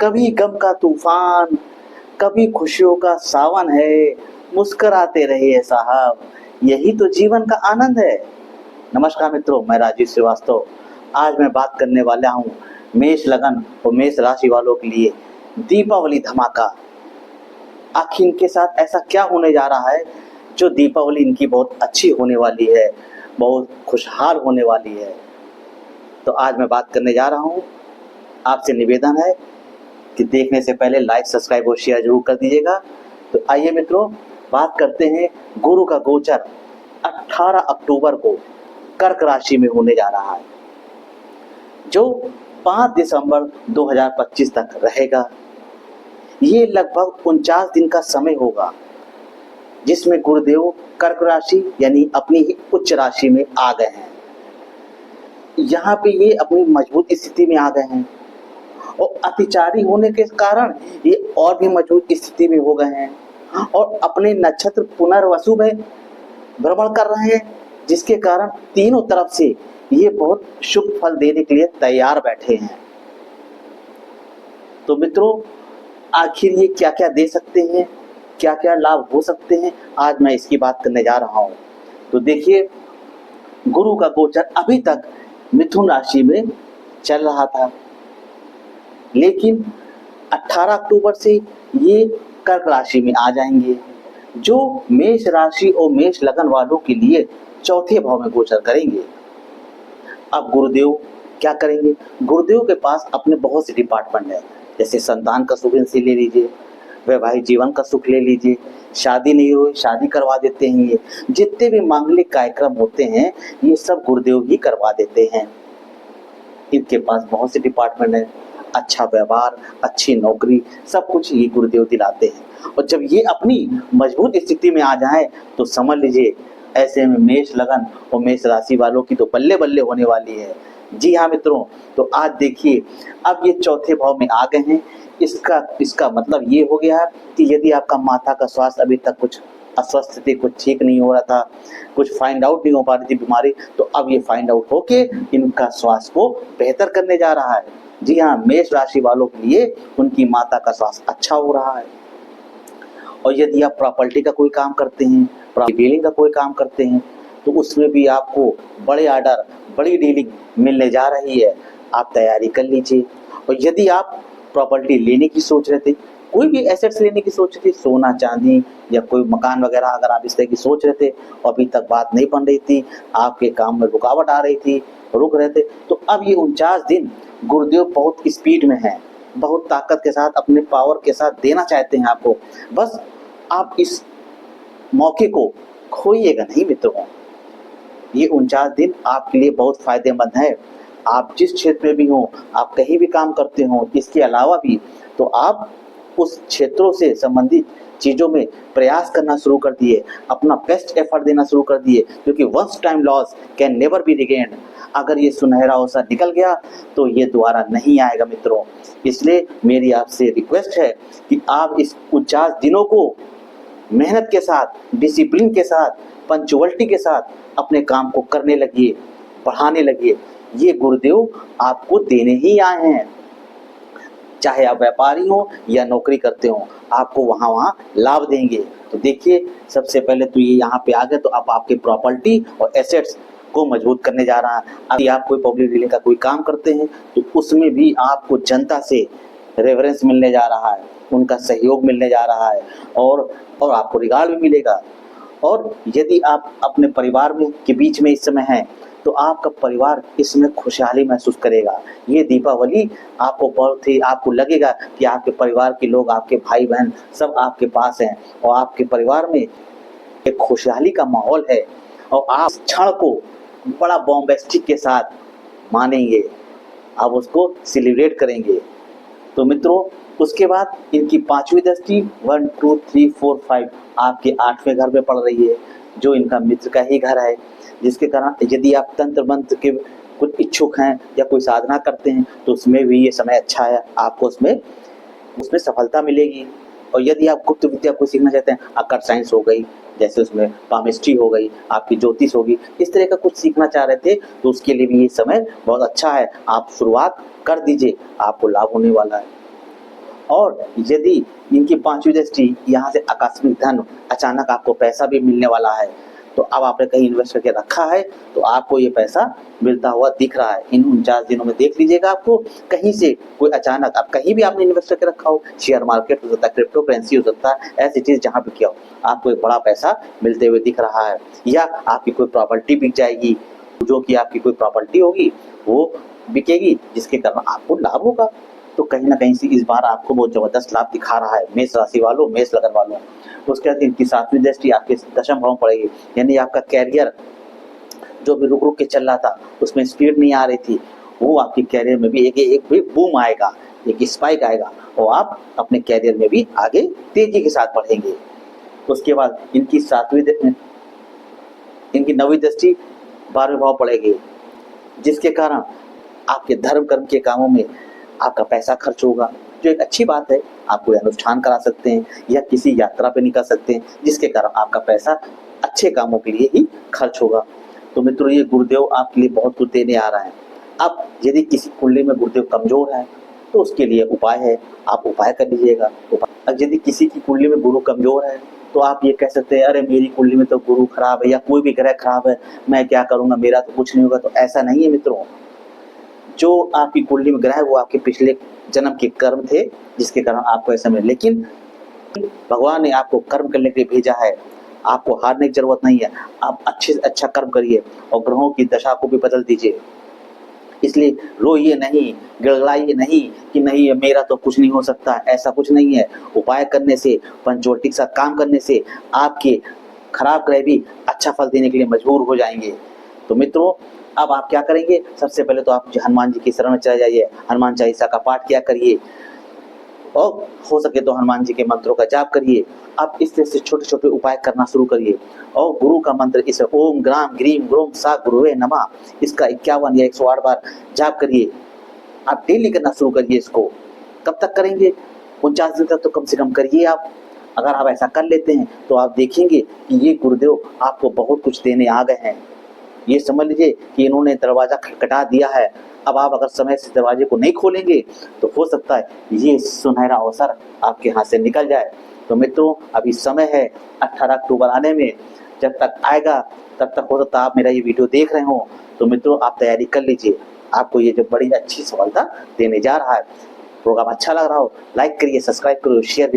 कभी गम का तूफान, कभी खुशियों का सावन है। मुस्कुराते रहिए साहब, यही तो जीवन का आनंद है। नमस्कार मित्रों, मैं राजीव श्रीवास्तव। आज मैं बात करने वाला हूँ मेष लगन और मेष राशि वालों के लिए दीपावली धमाका। आखिर इनके साथ ऐसा क्या होने जा रहा है जो दीपावली इनकी बहुत अच्छी होने वाली है, बहुत खुशहाल होने वाली है। तो आज मैं बात करने जा रहा हूँ। आपसे निवेदन है कि देखने से पहले लाइक, सब्सक्राइब और शेयर जरूर कर दीजिएगा। तो आइए मित्रों, बात करते हैं। गुरु का गोचर 18 अक्टूबर को कर्क राशि में होने जा रहा है, जो 5 दिसंबर 2025 तक रहेगा। ये लगभग 49 दिन का समय होगा, जिसमें गुरुदेव कर्क राशि यानी अपनी ही उच्च राशि में आ गए हैं। यहाँ पे ये अपनी मजबूत स्थिति में आ गए हैं और अतिचारी होने के कारण ये और भी मजबूत स्थिति में हो गए हैं और अपने नक्षत्र पुनर्वसु में भ्रमण कर रहे हैं, जिसके कारण तीनों तरफ से ये बहुत शुभ फल देने के लिए तैयार बैठे हैं। तो मित्रों, आखिर ये क्या क्या दे सकते हैं, क्या क्या लाभ हो सकते हैं, आज मैं इसकी बात करने जा रहा हूँ। तो देखिए, गुरु का गोचर अभी तक मिथुन राशि में चल रहा था, लेकिन 18 अक्टूबर से ये कर्क राशि में आ जाएंगे, जो मेष राशि और मेष लगन वालों के लिए चौथे भाव में गोचर करेंगे। अब गुरुदेव क्या करेंगे? गुरुदेव के पास अपने बहुत से डिपार्टमेंट है, जैसे संतान का सुख इनसे ले लीजिए, वैवाहिक जीवन का सुख ले लीजिए, शादी नहीं हुई शादी करवा देते हैं। ये जितने भी मांगलिक कार्यक्रम होते हैं ये सब गुरुदेव ही करवा देते हैं। इनके पास बहुत से डिपार्टमेंट है, अच्छा व्यवहार, अच्छी नौकरी, सब कुछ ये गुरुदेव दिलाते हैं। और जब ये अपनी मजबूत स्थिति में आ जाए तो समझ लीजिए, ऐसे में मेष लगन और मेष राशि वालों की तो बल्ले बल्ले होने वाली है। जी हाँ मित्रों, तो आज देखिए, अब ये चौथे भाव में आ गए हैं। इसका मतलब ये हो गया है कि यदि आपका माता का स्वास्थ्य अभी तक कुछ अस्वस्थ थी, कुछ ठीक नहीं हो रहा था, कुछ फाइंड आउट नहीं हो पा रही थी बीमारी, तो अब ये फाइंड आउट होके इनका स्वास्थ्य को बेहतर करने जा रहा है। जी हाँ, मेष राशि वालों के लिए उनकी माता का स्वास्थ्य अच्छा हो रहा है। और यदि आप प्रॉपर्टी का कोई काम करते हैं, डीलिंग का कोई काम करते हैं, तो उसमें भी आपको बड़े ऑर्डर, बड़ी डीलिंग मिलने जा रही है। आप तैयारी कर लीजिए। और यदि आप प्रॉपर्टी लेने की सोच रहे थे, कोई भी एसेट्स लेने की सोच रहे थे, सोना चांदी या कोई मकान वगैरह, अगर आप इस तरह की सोच रहे थे और अभी तक बात नहीं बन रही थी, आपके काम में रुकावट आ रही थी, रुक रहे थे, तो अब ये 49 दिन गुरुदेव बहुत स्पीड में है, बहुत ताकत के साथ, अपने पावर के साथ देना चाहते हैं आपको। बस आप इस मौके को खोइएगा नहीं मित्रों। ये 49 दिन आपके लिए बहुत फायदेमंद है। आप जिस क्षेत्र में भी हो, आप कहीं भी काम करते हो, इसके अलावा भी, तो आप उस क्षेत्रों से संबंधित चीजों में प्रयास करना शुरू कर दिए, अपना बेस्ट एफर्ट देना शुरू कर दिए, क्योंकि once time loss can never be regained. अगर ये सुनहरा अवसर निकल गया तो ये दोबारा नहीं आएगा मित्रों। इसलिए मेरी आपसे रिक्वेस्ट है कि आप इस 49 दिनों को मेहनत के साथ, डिसिप्लिन के साथ, पंचुअलिटी के साथ अपने काम को करने लगिए, बढ़ाने लगिए। ये गुरुदेव आपको देने ही आए हैं। चाहे आप व्यापारी हो या नौकरी करते हो, आपको वहाँ लाभ देंगे। तो देखिए, सबसे पहले तो ये यहाँ पे आ गए, तो अब आपके प्रॉपर्टी और एसेट्स को मजबूत करने जा रहा है। अभी आप कोई पब्लिक डीलिंग का कोई काम करते हैं तो उसमें भी आपको जनता से रेफरेंस मिलने जा रहा है, उनका सहयोग मिलने जा रहा है और आपको रिगार्ड भी मिलेगा। और यदि आप अपने परिवार में के बीच में इस समय हैं, तो आपका परिवार इसमें खुशहाली महसूस करेगा। ये दीपावली आपको बहुत ही, आपको लगेगा कि आपके परिवार के लोग, आपके भाई बहन सब आपके पास हैं और आपके परिवार में एक खुशहाली का माहौल है और आप क्षण को बड़ा बॉम्बेस्टिक के साथ मानेंगे, आप उसको सेलिब्रेट करेंगे। तो मित्रों, उसके बाद इनकी 5वीं दृष्टि 1 2 3 4 5 आपके 8वें घर में पड़ रही है, जो इनका मित्र का ही घर है, जिसके कारण यदि आप तंत्र मंत्र के कुछ इच्छुक हैं या कोई साधना करते हैं तो उसमें भी ये समय अच्छा है, आपको उसमें सफलता मिलेगी। और यदि आप गुप्त विद्या को सीखना चाहते हैं, अकट साइंस हो गई, जैसे उसमें पामिस्ट्री हो गई, आपकी ज्योतिष होगी, इस तरह का कुछ सीखना चाह रहे थे तो उसके लिए भी ये समय बहुत अच्छा है। आप शुरुआत कर दीजिए, आपको लाभ होने वाला है। और यदि इनकी पांचवी दृष्टि यहाँ से आकस्मिक धन, अचानक आपको पैसा भी मिलने वाला है, तो अब आपने कहीं इन्वेस्ट करके रखा है तो आपको ये पैसा मिलता हुआ दिख रहा है। इन 49 दिनों में देख लीजिएगा, आपको कहीं से कोई अचानक, आप कहीं भी आपने इन्वेस्ट करके रखा हो, शेयर मार्केट हो सकता है, क्रिप्टो करेंसी हो सकता है, ऐसी चीज जहां भी किया हो, आपको एक बड़ा पैसा मिलते हुए दिख रहा है। या आपकी कोई प्रॉपर्टी बिक जाएगी, जो कि आपकी कोई प्रॉपर्टी होगी वो बिकेगी, जिसके कारण आपको लाभ होगा। तो कहीं ना कहीं से इस बार आपको बहुत जबरदस्त लाभ दिखा रहा है मेष राशि वालों, मेष लगन वालों। उसके बाद इनकी 7वीं दृष्टि आपके दशम भाव में पड़ेगी, यानी आपका कैरियर जो भी रुक रुक के चल रहा था, उसमें स्पीड नहीं आ रही थी, वो आपके कैरियर में भी एक भी बूम आएगा, एक स्पाइक आएगा और आप अपने कैरियर में भी आगे तेजी के साथ बढ़ेंगे। उसके बाद इनकी 9वीं दृष्टि 12वें भाव पड़ेगी, जिसके कारण आपके धर्म कर्म के कामों में आपका पैसा खर्च होगा, जो एक अच्छी बात है। आप कोई अनुष्ठान करा सकते हैं या किसी यात्रा पे निकल सकते हैं, जिसके कारण आपका पैसा अच्छे कामों के लिए ही खर्च होगा। तो मित्रों, ये गुरुदेव आपके लिए बहुत कुछ देने आ रहा है। अब यदि किसी कुंडली में गुरुदेव कमजोर है तो उसके लिए उपाय है, आप उपाय कर लीजिएगा। अब यदि किसी की कुंडली में गुरु कमजोर है तो आप ये कह सकते हैं, अरे मेरी कुंडली में तो गुरु खराब है या कोई भी ग्रह खराब है, मैं क्या करूंगा, मेरा तो कुछ नहीं होगा। तो ऐसा नहीं है मित्रों, जो आपकी कुंडली में ग्रह है वो आपके पिछले जन्म के कर्म थे, जिसके कारण आपको ऐसा मिले। लेकिन भगवान ने आपको कर्म करने के लिए भेजा है, आपको हारने की जरूरत नहीं है। आप अच्छे से अच्छा कर्म करिए और ग्रहों की दशा को भी बदल दीजिए। इसलिए रोइए नहीं, गिड़गिड़ाइए नहीं कि नहीं मेरा तो कुछ नहीं हो सकता, ऐसा कुछ नहीं है। उपाय करने से, पंचवटी के साथ काम करने से आपके खराब ग्रह भी अच्छा फल देने के लिए मजबूर हो जाएंगे। तो मित्रों, अब आप क्या करेंगे, सबसे पहले तो आप हनुमान जी की शरण में चले जाइए, हनुमान चालीसा का पाठ किया करिए और हो सके तो हनुमान जी के मंत्रों का जाप करिए। आप इस तरह से छोटे छोटे उपाय करना शुरू करिए और गुरु का मंत्र इसे ओम ग्राम ग्रीम ग्रोम सा गुरुवे नमः, इसका 51 या 108 बार जाप करिए। आप डेली करना शुरू करिए इसको। कब तक करेंगे, 49 दिन तक तो कम से कम करिए आप। अगर आप ऐसा कर लेते हैं तो आप देखेंगे कि ये गुरुदेव आपको बहुत कुछ देने आ गए हैं। ये समझ लीजिए कि इन्होंने दरवाजा खटखटा दिया है। अब आप अगर समय से दरवाजे को नहीं खोलेंगे तो हो सकता है ये सुनहरा अवसर आपके हाथ से निकल जाए। तो मित्रों, अभी समय है 18 अक्टूबर आने में, जब तक आएगा तब तक हो सकता है आप मेरा ये वीडियो देख रहे हो। तो मित्रों, आप तैयारी कर लीजिए, आपको ये जो बड़ी अच्छी सफलता देने जा रहा है। प्रोग्राम अच्छा लग रहा हो लाइक करिए, सब्सक्राइब करिए, शेयर भी